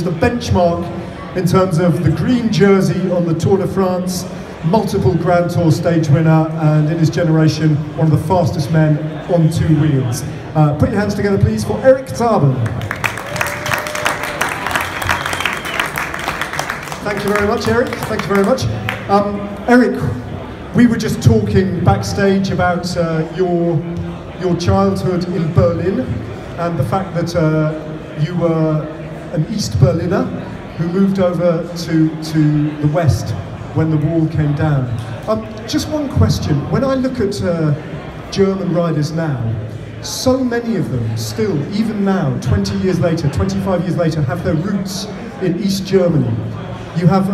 the benchmark in terms of the green jersey on the Tour de France, multiple Grand Tour stage winner, and in his generation, one of the fastest men on two wheels. Put your hands together, please, for Erik Zabel. Thank you very much, Erik. Thank you very much. Erik, we were just talking backstage about your childhood in Berlin and the fact that you were an East Berliner who moved over to the West when the wall came down. Just one question. When I look at German riders now, so many of them still, even now, 20 years later, 25 years later, have their roots in East Germany. You have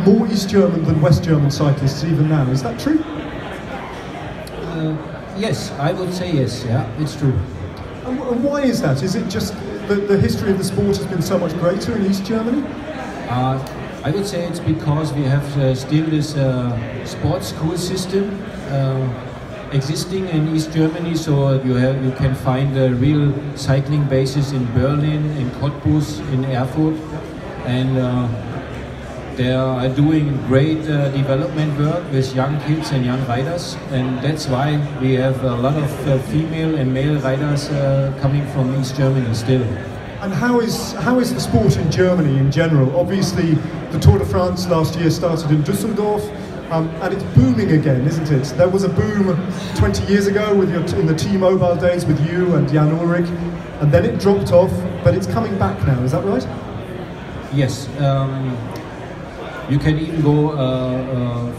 more East German than West German cyclists even now. Is that true? Yes, I would say yes. Yeah, it's true. And why is that? Is it just the history of the sport has been so much greater in East Germany? I would say it's because we have still this sports school system existing in East Germany. So you can find real cycling bases in Berlin, in Cottbus, in Erfurt, and they are doing great development work with young kids and young riders, and that's why we have a lot of female and male riders coming from East Germany still. And how is the sport in Germany in general? Obviously, the Tour de France last year started in Düsseldorf, and it's booming again, isn't it? There was a boom 20 years ago with in the T-Mobile days with you and Jan Ullrich, and then it dropped off, but it's coming back now. Is that right? Yes. You can even go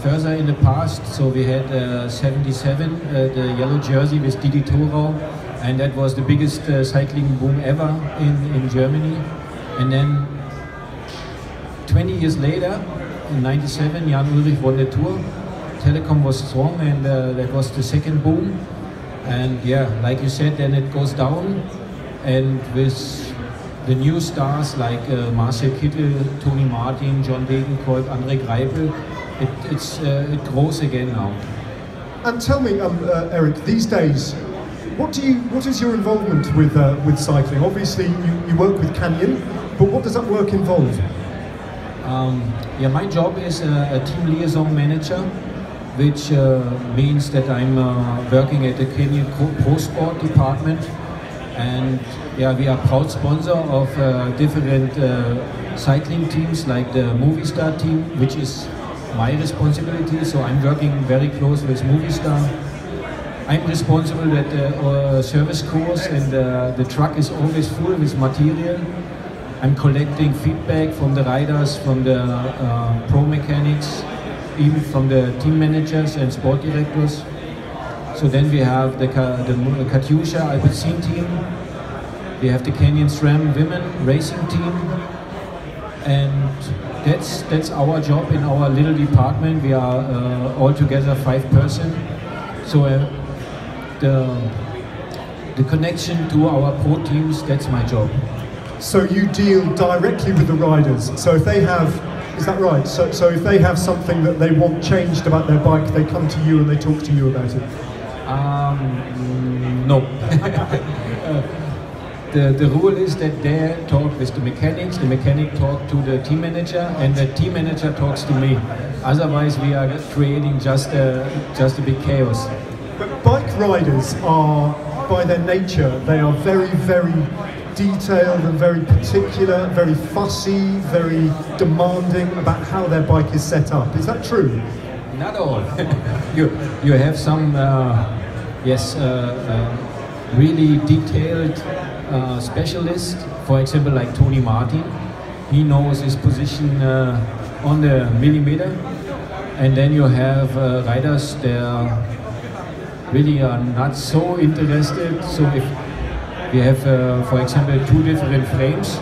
further in the past. So we had 77, the yellow jersey with Didi Thorau, and that was the biggest cycling boom ever in Germany. And then 20 years later, in 97, Jan Ullrich won the Tour. Telekom was strong, and that was the second boom. And yeah, like you said, then it goes down, and with the new stars like Marcel Kittel, Tony Martin, John Degenkolb, André Greipel, it grows again now. And tell me, Erik, these days, what is your involvement with cycling? Obviously, you work with Canyon, but what does that work involve? Yeah, my job is a team liaison manager, which means that I'm working at the Canyon Pro Sport department. And yeah, we are proud sponsor of different cycling teams like the Movistar team, which is my responsibility. So I'm working very close with Movistar. I'm responsible at the service course, and the truck is always full with material. I'm collecting feedback from the riders, from the pro mechanics, even from the team managers and sport directors. So then we have the Katyusha Alpecin team, we have the Canyon SRAM women racing team, and that's our job in our little department. We are altogether 5 persons. So the connection to our pro teams, that's my job. So you deal directly with the riders. So if they have, is that right? So if they have something that they want changed about their bike, they come to you and they talk to you about it? No. The rule is that they talk with the mechanic talk to the team manager, and the team manager talks to me. Otherwise we are creating just a big chaos. But bike riders are, by their nature, they are very, very detailed and very particular, very fussy, very demanding about how their bike is set up. Is that true? Not all. you have some really detailed specialists. For example, like Tony Martin, he knows his position on the millimeter, and then you have riders that really are not so interested. So if we have, for example, 2 different frames,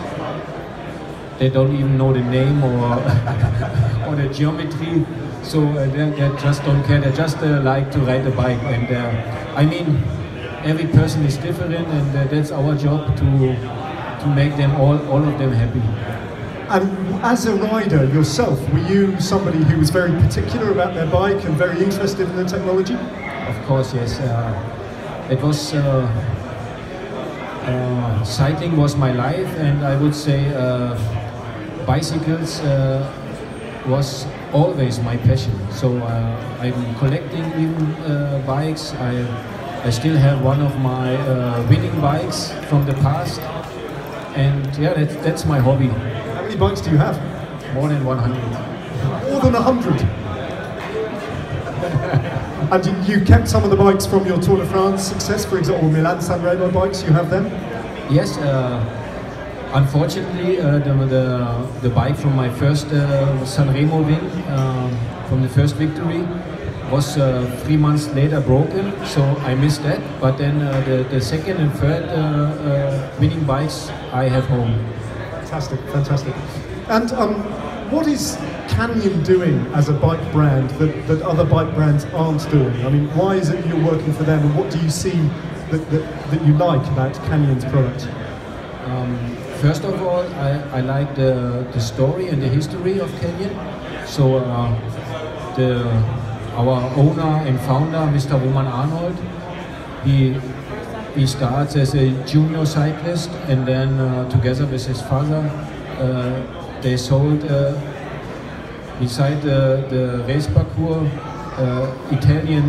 they don't even know the name or the geometry. So they just don't care. They just like to ride the bike, and I mean, every person is different, and that's our job to make them all of them happy. And as a rider yourself, were you somebody who was very particular about their bike and very interested in the technology? Of course, yes. It was cycling was my life, and I would say bicycles was always my passion. So I'm collecting even bikes. I still have one of my winning bikes from the past, and yeah, that's my hobby. How many bikes do you have? More than 100. More than 100? And you kept some of the bikes from your Tour de France success, for example, Milan San Remo bikes, you have them? Yes, unfortunately the bike from my first San Remo win, from the first victory, was 3 months later broken, so I missed that. But then the second and third winning bikes I have home. Fantastic, fantastic. And what is Canyon doing as a bike brand that other bike brands aren't doing? I mean, why is it you're working for them, and what do you see that you like about Canyon's product? First of all, I like the story and the history of Canyon. So our owner and founder, Mr. Roman Arnold, he starts as a junior cyclist, and then together with his father, they sold beside the race parcours Italian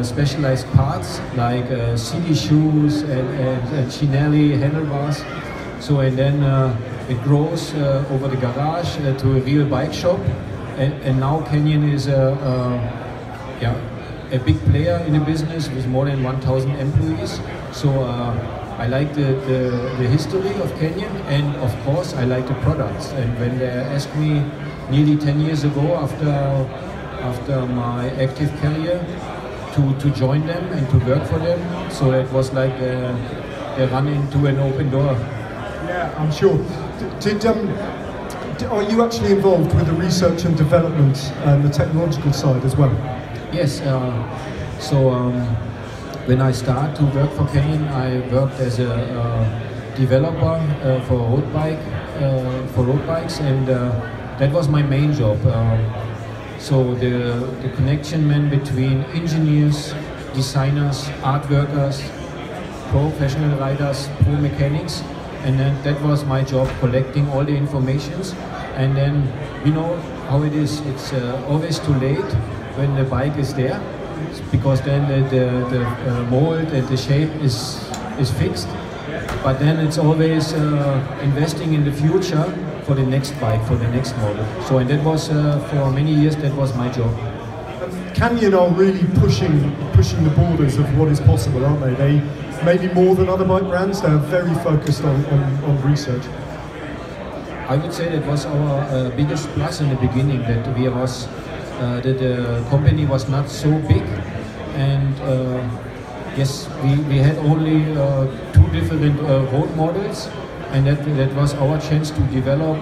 specialized parts like CD shoes and Chinelli handlebars. So, and then it grows over the garage to a real bike shop, and now Canyon is a big player in the business with more than 1,000 employees. So I like the history of Canyon, and of course I like the products. And when they asked me nearly 10 years ago after my active career to join them and to work for them, so it was like they run into an open door. Yeah, I'm sure. Are you actually involved with the research and development and the technological side as well? Yes. When I started to work for Canyon, I worked as a developer for road bikes, and that was my main job. So the connection man between engineers, designers, art workers, professional riders, pro mechanics, and then that was my job, collecting all the informations. And then you know how it is, it's always too late when the bike is there, because then the mold and the shape is fixed. But then it's always investing in the future for the next bike, for the next model. So, and that was for many years, that was my job. Canyon are really pushing the borders of what is possible, aren't they? They maybe more than other bike brands, they are very focused on research. I would say that was our biggest plus in the beginning, that the company was not so big, and yes, we had only 2 different road models, and that was our chance to develop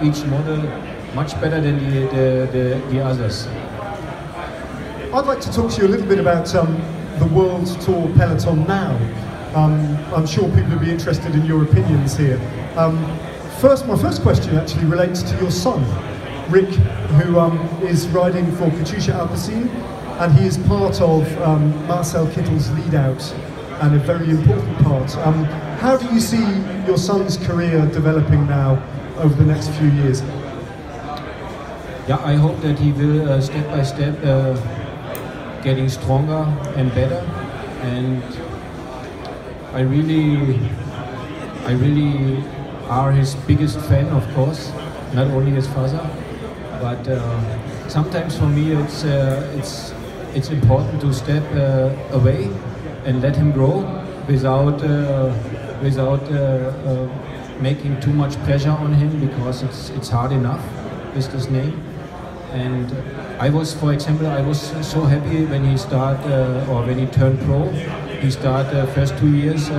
each model much better than the others. I'd like to talk to you a little bit about the World Tour peloton now. I'm sure people will be interested in your opinions here. My first question actually relates to your son, Rick, who is riding for Katusha Alpecin, and he is part of Marcel Kittel's lead out, and a very important part. How do you see your son's career developing now over the next few years? Yeah, I hope that he will step by step getting stronger and better, and I really are his biggest fan, of course, not only his father, but sometimes for me it's important to step away and let him grow without making too much pressure on him, because it's hard enough with this name. And I was, for example, so happy when he when he turned pro. He started first 2 years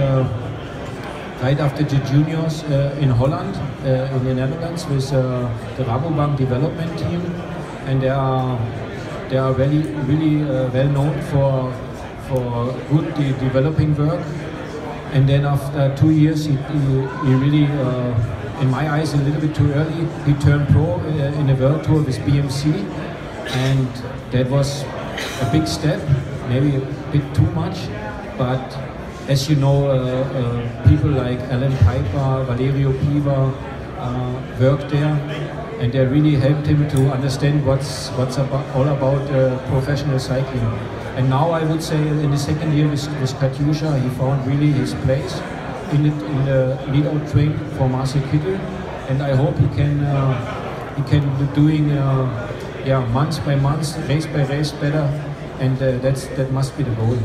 right after the juniors in Holland, in the Netherlands, with the Rabobank development team, and they are really well known for good developing work. And then after 2 years, he really, in my eyes, a little bit too early, he turned pro in the World Tour with BMC, and that was a big step, maybe a bit too much, but as you know, people like Alan Piper, Valerio Piva, worked there, and they really helped him to understand what's all about professional cycling. And now I would say in the second year with Katyusha, he found really his place in the lead-out train for Marcel Kittel, and I hope he can be doing month by month, race by race better, and that must be the goal.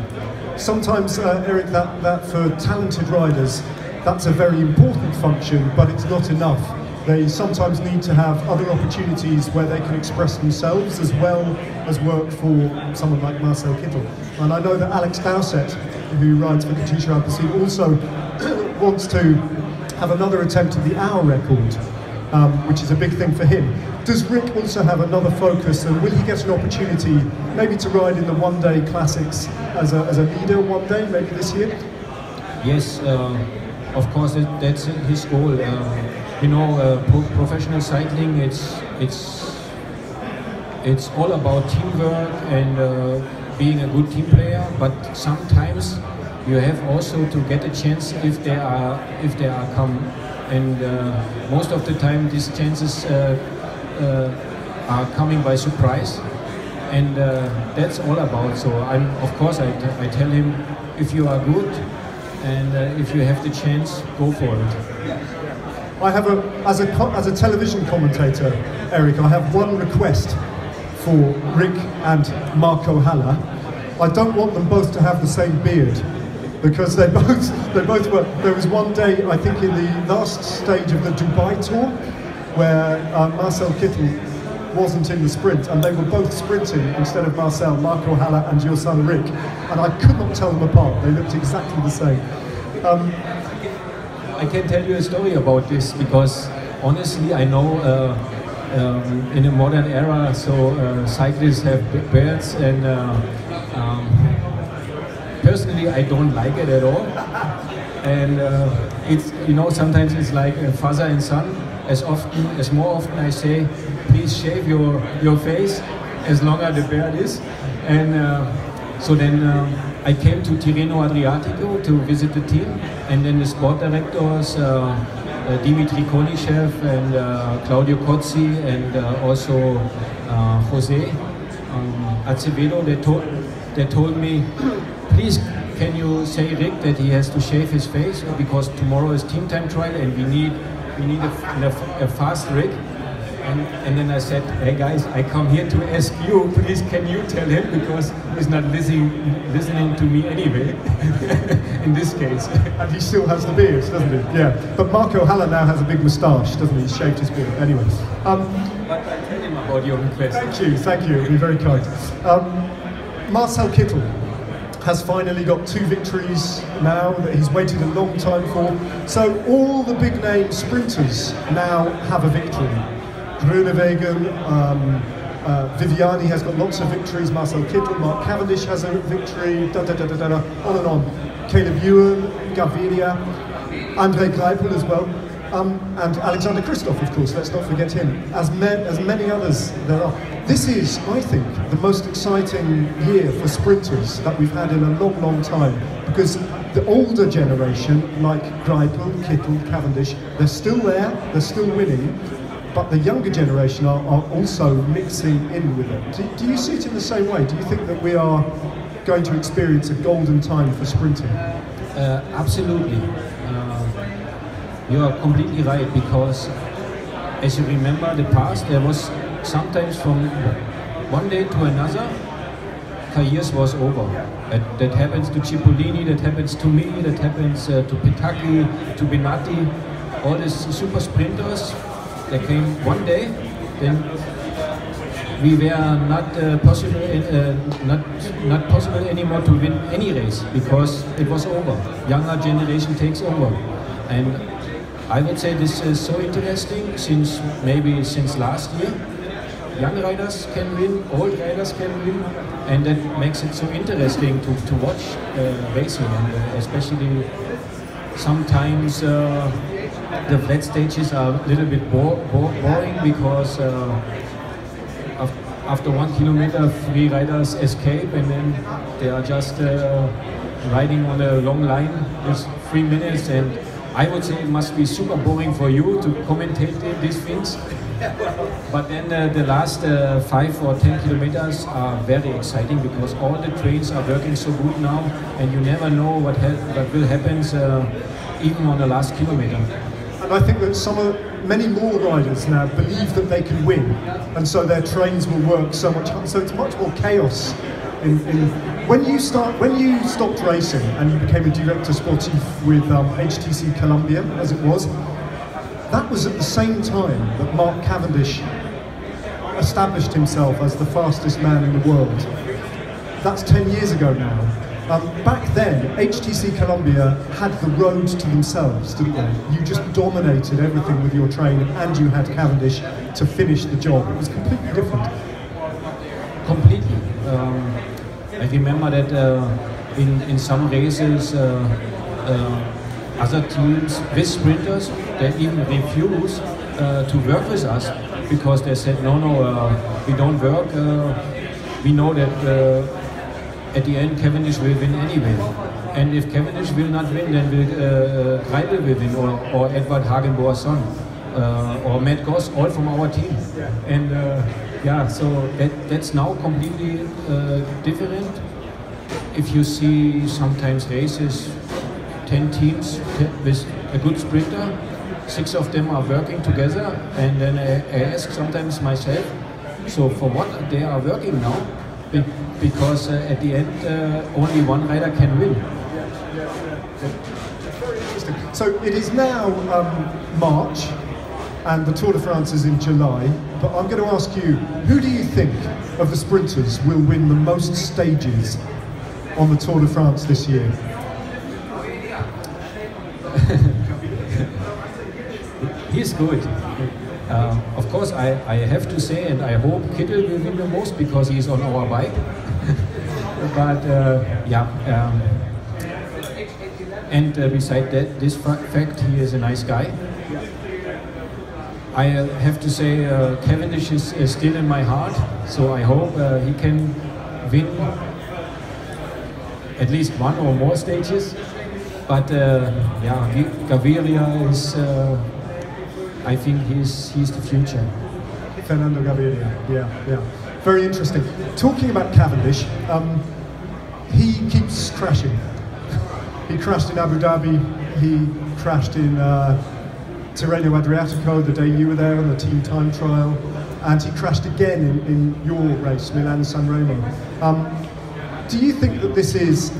Sometimes, Erik, that for talented riders, that's a very important function, but it's not enough. They sometimes need to have other opportunities where they can express themselves as well as work for someone like Marcel Kittel. And I know that Alex Dowsett, who rides for Katyusha Alpecin, also wants to have another attempt at the hour record, which is a big thing for him. Does Rick also have another focus, and will he get an opportunity maybe to ride in the one-day classics as a leader one day, maybe this year? Yes, of course, that's his goal. You know, professional cycling, it's all about teamwork and being a good team player. But sometimes you have also to get a chance if they are come, and most of the time these chances are coming by surprise, and that's all about. So of course I tell him, if you are good and if you have the chance, go for it. I have as a television commentator, Erik, I have one request for Rick and Marco Haller. I don't want them both to have the same beard, because they both were. There was one day, I think in the last stage of the Dubai tour, where Marcel Kittel wasn't in the sprint, and they were both sprinting instead of Marcel, Marco Haller and your son Rick, and I could not tell them apart. They looked exactly the same. I can tell you a story about this, because honestly I know in a modern era, so cyclists have beards, and personally I don't like it at all. And it's, you know, sometimes it's like a father and son. As more often I say, please shave your face as long as the beard is. And so then I came to Tirreno Adriatico to visit the team, and then the sport directors, Dimitri Konishev and Claudio Cozzi, and also Jose Acevedo, they told me, please can you say Rick that he has to shave his face, because tomorrow is team time trial and we need a fast Rick. And then I said, hey guys, I come here to ask you, please can you tell him, because he's not listening to me anyway, in this case. And he still has the beard, doesn't he? Yeah. But Marco Haller now has a big moustache, doesn't he? He's shaved his beard. Anyway. But I tell him about your request. Thank you, it'll be very kind. Marcel Kittel has finally got 2 victories now that he's waited a long time for. So all the big name sprinters now have a victory. Groenewegen, Viviani has got lots of victories, Marcel Kittel, Mark Cavendish has a victory, on and on. Caleb Ewan, Gaviria, André Greipel as well, and Alexander Kristoff, of course, let's not forget him, as many others there are. This is, I think, the most exciting year for sprinters that we've had in a long, long time, because the older generation, like Greipel, Kittel, Cavendish, they're still there, they're still winning, but the younger generation are also mixing in with it. Do you see it in the same way? Do you think that we are going to experience a golden time for sprinting? Absolutely. You are completely right, because as you remember the past, there was sometimes from one day to another, careers was over. That happens to Cipollini, that happens to me, that happens to Petacchi, to Benatti, all these super sprinters. They came one day, then we were not possible anymore to win any race, because it was over. Younger generation takes over, and I would say this is so interesting since last year. Young riders can win, old riders can win, and that makes it so interesting to watch racing, and especially sometimes the flat stages are a little bit boring, because after 1 kilometer 3 riders escape, and then they are just riding on a long line with 3 minutes, and I would say it must be super boring for you to commentate these things. But then the last 5 or 10 kilometers are very exciting because all the trains are working so good now, and you never know what will happen even on the last kilometer. And I think that many more riders now believe that they can win, and so their trains will work so much. So it's much more chaos. When you stopped racing and you became a director sportif with HTC Columbia, as it was, that was at the same time that Mark Cavendish established himself as the fastest man in the world. That's 10 years ago now. Back then, HTC Columbia had the road to themselves, didn't they? You just dominated everything with your train, and you had Cavendish to finish the job. It was completely different. Completely. I remember that in some races, other teams with sprinters, they even refuse to work with us because they said, no, we don't work. We know that at the end Cavendish will win anyway. And if Cavendish will not win, then Zabel will win, or Edward Hagenboer's-son, or Matt Goss, all from our team. And yeah, so that's now completely different. If you see sometimes races, 10 teams with a good sprinter, 6 of them are working together, and then I ask sometimes myself, so for what they are working now? Because at the end, only one rider can win. Very interesting. So it is now March, and the Tour de France is in July, but I'm going to ask you, who do you think of the sprinters will win the most stages on the Tour de France this year? He's good. Of course, I have to say, and I hope Kittel will win the most because he's on our bike. But yeah, and beside that, this fact, he is a nice guy. I have to say, Cavendish is still in my heart, so I hope he can win at least 1 or more stages. But yeah, Gaviria is. I think he's the future. Fernando Gaviria, yeah. Very interesting. Talking about Cavendish, he keeps crashing. He crashed in Abu Dhabi, he crashed in Tirreno Adriatico the day you were there on the team time trial, and he crashed again in your race, Milan San Remo. Do you think that this is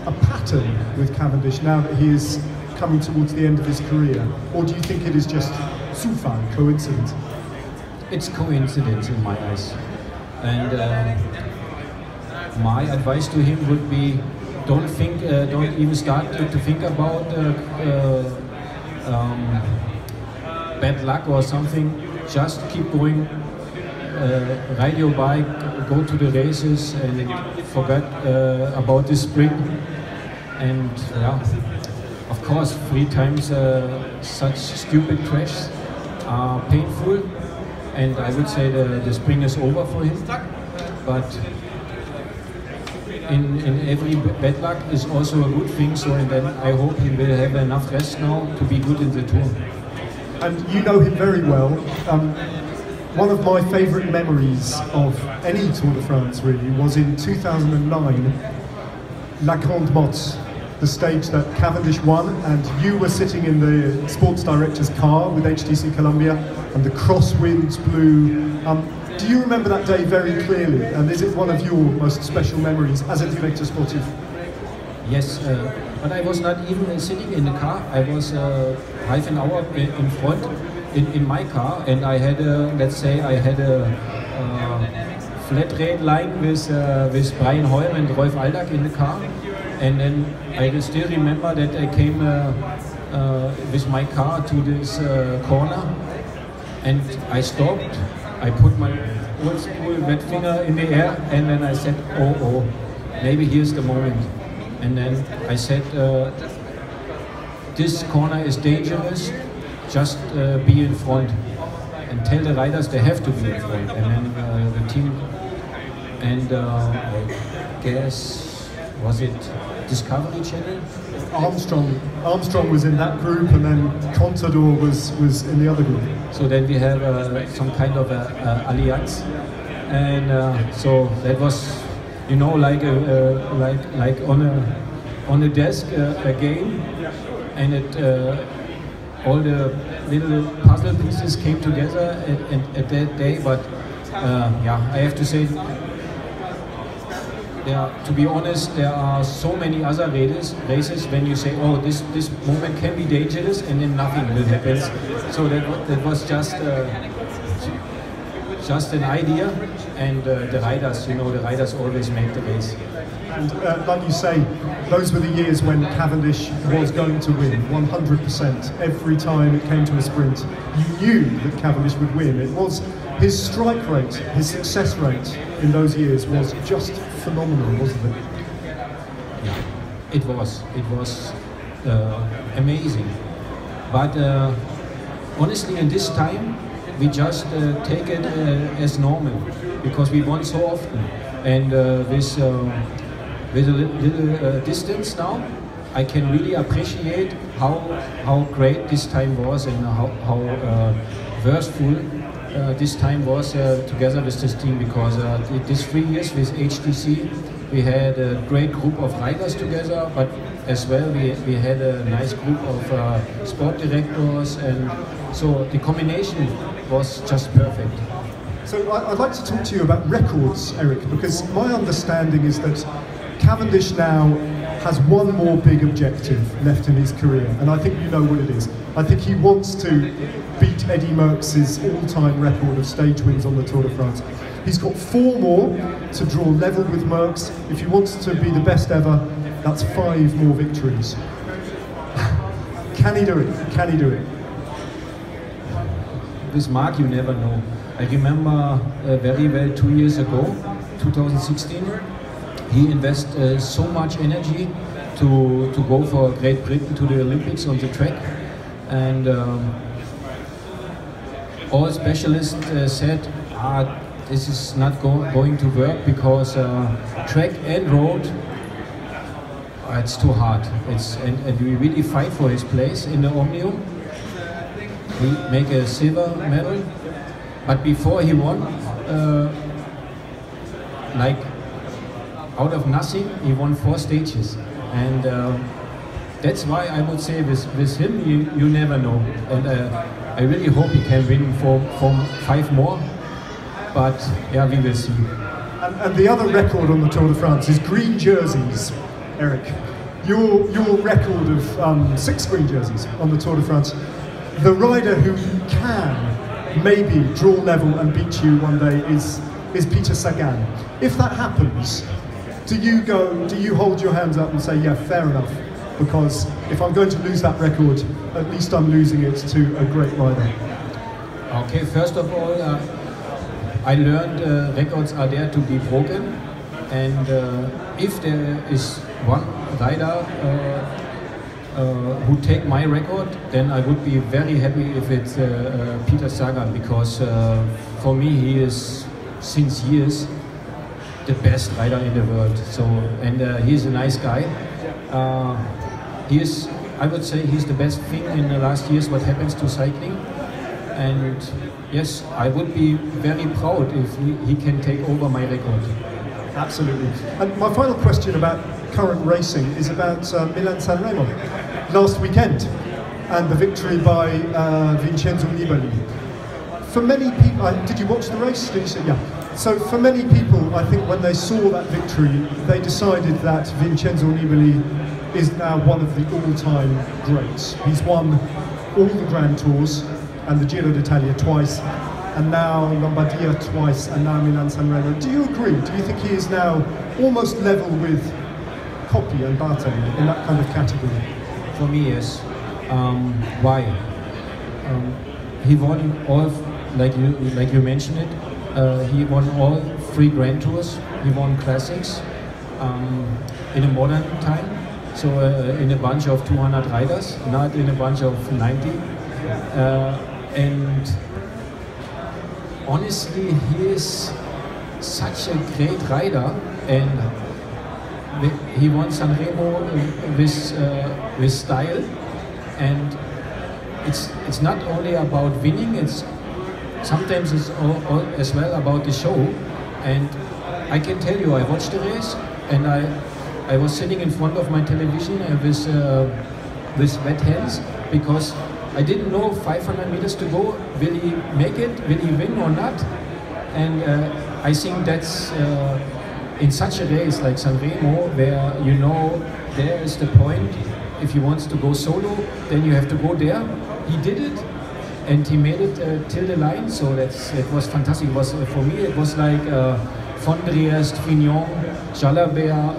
a pattern with Cavendish now that he is coming towards the end of his career, or do you think it is just Zufall, coincidence? It's coincidence in my eyes, and my advice to him would be: don't even start to think about bad luck or something. Just keep going, ride your bike, go to the races, and forget about the sprint. And yeah, of course, 3 times such stupid crashes are painful, and I would say the spring is over for him. But in every bad luck is also a good thing. So, and then I hope he will have enough rest now to be good in the Tour. And you know him very well. One of my favourite memories of any Tour de France really was in 2009, La Grande Motte, the stage that Cavendish won, and you were sitting in the sports director's car with HTC Columbia, and the crosswinds blew. Do you remember that day very clearly, and is it one of your most special memories as a director sportif? Yes, but I was not even sitting in the car. I was half an hour in front in my car, and I had let's say I had a flat rate line with Brian Hoyer and Rolf Aldag in the car. And then I still remember that I came with my car to this corner, and I stopped. I put my old school wet finger in the air, and then I said, oh, maybe here's the moment. And then I said, this corner is dangerous, just be in front. And tell the riders they have to be in front. And then the team, and I guess, was it Discovery Channel. Armstrong was in that group, and then Contador was in the other group. So then we have some kind of alliance, and so that was, you know, like on a desk a game, and it all the little puzzle pieces came together at that day. But yeah, I have to say, to be honest, there are so many other races when you say, oh, this moment can be dangerous, and then nothing will happen. So that was just an idea, and the riders, you know, the riders always make the race. And like you say, those were the years when Cavendish was going to win 100%. Every time it came to a sprint, you knew that Cavendish would win. It was his strike rate, his success rate in those years was just phenomenal, wasn't it? Yeah, it was amazing. But honestly, in this time, we just take it as normal, because we won so often. And with a little distance now, I can really appreciate how great this time was, and how worthful this time was together with this team, because these 3 years with HTC, we had a great group of riders together, but as well we had a nice group of sport directors, and so the combination was just perfect. So I'd like to talk to you about records, Erik, because my understanding is that Cavendish now has one more big objective left in his career, and I think you know what it is. I think he wants to beat Eddy Merckx's all-time record of stage wins on the Tour de France. He's got 4 more to draw level with Merckx. If he wants to be the best ever, that's 5 more victories. Can he do it? Can he do it? With Mark, you never know. I remember very well 2 years ago, 2016, he invested so much energy to go for Great Britain to the Olympics on the track, and all specialists said, this is not going to work, because track and road, it's too hard. And we really fight for his place in the Omnium. We make a silver medal, but before he won, like out of nothing, he won 4 stages, and that's why I would say with him, you never know. And I really hope he can win for 5 more, but yeah, we will see. And the other record on the Tour de France is green jerseys, Erik. Your record of 6 green jerseys on the Tour de France. The rider who can maybe draw level and beat you one day is Peter Sagan. If that happens, do you hold your hands up and say, yeah, fair enough, because if I'm going to lose that record, at least I'm losing it to a great rider? Okay, first of all, I learned records are there to be broken, and if there is one rider who take my record, then I would be very happy if it's Peter Sagan, because for me he is since years the best rider in the world. So, and he's a nice guy. I would say he's the best thing in the last years what happens to cycling. And yes, I would be very proud if he can take over my record. Absolutely. And my final question about current racing is about Milan San Remo last weekend and the victory by Vincenzo Nibali. For many people, did you watch the race? Did you see? Yeah. So for many people, I think when they saw that victory, they decided that Vincenzo Nibali is now one of the all-time greats. He's won all the Grand Tours and the Giro d'Italia twice, and now Lombardia twice, and now Milan San Remo. Do you agree? Do you think he is now almost level with Coppi and Bartali in that kind of category? For me, yes. Why? He won all, like you mentioned it. He won all 3 Grand Tours. He won classics in a modern time. So in a bunch of 200 riders, not in a bunch of 90. And honestly, he is such a great rider, and he won San Remo with style, and it's not only about winning. Sometimes it's as well about the show. And I can tell you, I watched the race, and I was sitting in front of my television with wet hands, because I didn't know 500 meters to go. Will he make it? Will he win or not? And I think that's in such a race like San Remo, where you know there is the point. If he wants to go solo, then you have to go there. He did it, and he made it till the line. So it was fantastic. It was, for me, it was like Fondriest, Fignon, Jalabert,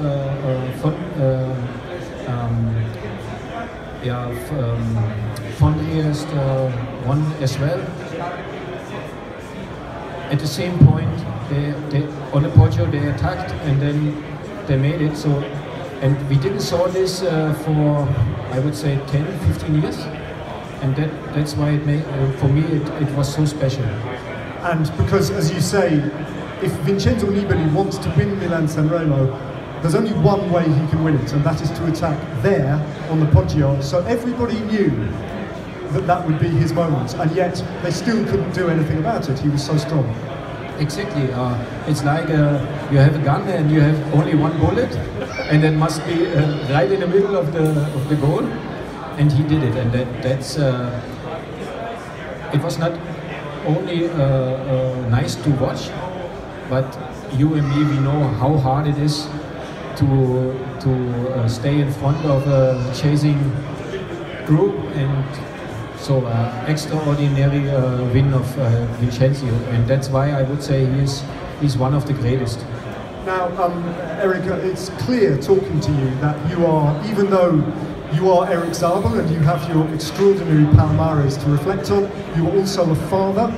Fondriest won as well. At the same point, they on the Poggio they attacked, and then they made it. So, and we didn't saw this for, I would say, 10, 15 years, and that's why it made, for me it was so special. And because, as you say, if Vincenzo Nibali wants to win Milan San Remo, there's only one way he can win it, and that is to attack there on the Poggio. So everybody knew that would be his moment, and yet they still couldn't do anything about it. He was so strong. Exactly. It's like you have a gun and you have only one bullet, and that must be right in the middle of the goal, and he did it. And that's it was not only nice to watch, but you and me, we know how hard it is to stay in front of a chasing group, and so extraordinary win of Vincenzo, and that's why I would say he's one of the greatest. Now, Erik, it's clear talking to you that you are, even though you are Erik Zabel and you have your extraordinary palmares to reflect on, you are also a father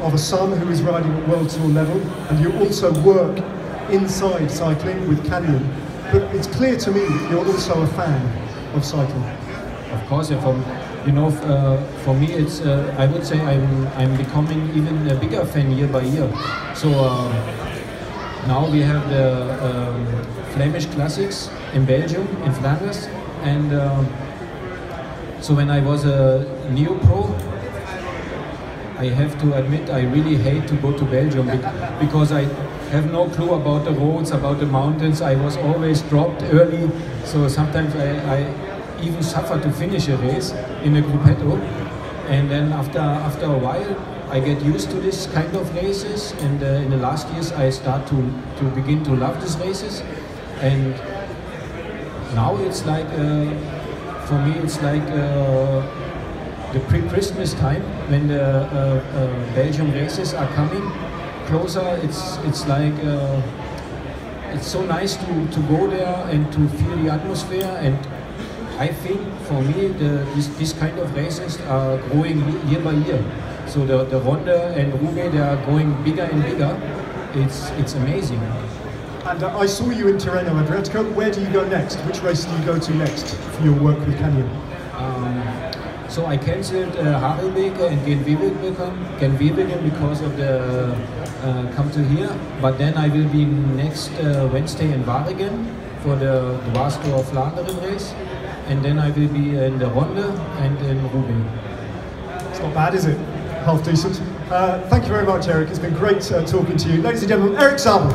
of a son who is riding at World Tour level, and you also work inside cycling with Canyon. But it's clear to me that you're also a fan of cycling. Of course, you know, for me, it's I would say I'm becoming even a bigger fan year by year. So now we have the Flemish Classics in Belgium, in Flanders, and so when I was a neo-pro, I have to admit I really hate to go to Belgium because I have no clue about the roads, about the mountains. I was always dropped early, so sometimes I even suffer to finish a race in a gruppetto, and then after a while I get used to this kind of races, and in the last years I start to begin to love these races, and now it's like for me it's like the pre-Christmas time when the Belgium races are coming closer. It's like it's so nice to go there and to feel the atmosphere, and I think for me this kind of races are growing year by year. So the Ronde and Roubaix, they are going bigger and bigger. It's amazing. And I saw you in Tirreno Adriatico. Where do you go next? Which race do you go to next for your work with Canyon? So I cancelled Harelbeke and Gent-Wevelgem because of the come to here. But then I will be next Wednesday in Waregem for the Dwars of Flanders race. And then I will be in the Ronde and in Roubaix. It's not bad, is it? Half decent. Thank you very much, Erik. It's been great talking to you. Ladies and gentlemen, Erik Zabel.